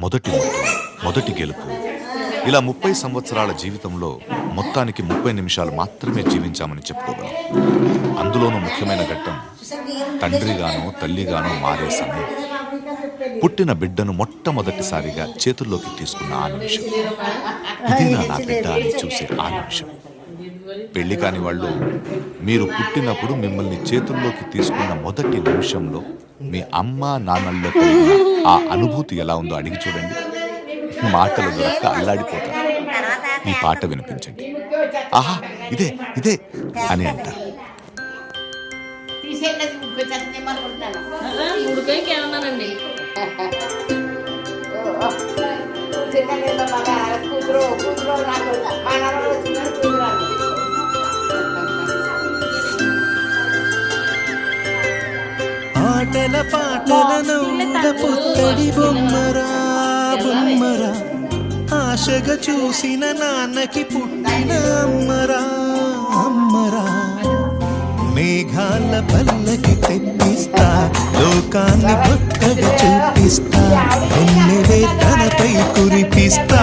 మొదటి ముద్దు, మొదటి గెలుపు, ఇలా 30 సంవత్సరాల జీవితంలో మొత్తానికి 30 నిమిషాలు మాత్రమే జీవించామని చెప్పుకోగలం. అందులోనూ ముఖ్యమైన ఘట్టం తండ్రిగానో తల్లిగానో మారే సమయం. పుట్టిన బిడ్డను మొట్టమొదటిసారిగా చేతుల్లోకి తీసుకున్న ఆ నిమిషం, ఇదేనా నా బిడ్డ అని చూసే ఆ నిమిషం. పెళ్లి కాని వాళ్ళు మీరు పుట్టినప్పుడు మిమ్మల్ని చేతుల్లోకి తీసుకున్న మొదటి నిమిషంలో మీ అమ్మా నాన్నల్లో కలిగిన ఆ అనుభూతి ఎలా ఉందో అడిగి చూడండి. మాటలు దొరక్క అల్లాడిపోతారు. ఈ పాట వినిపించండి. ఆహా, ఇదే ఇదే అని అంటారు. ఆటల పాటల నవ్వుల పుత్తడి బొమ్మరా బొమ్మరా, ఆశగా చూసిన నాన్నకి పుట్టిన అమ్మరా అమ్మరా. మేఘాల పల్లకి తెప్పిస్తా, లోకాన్ని కొత్తగా చూపిస్తా, తనపై కురిపిస్తా.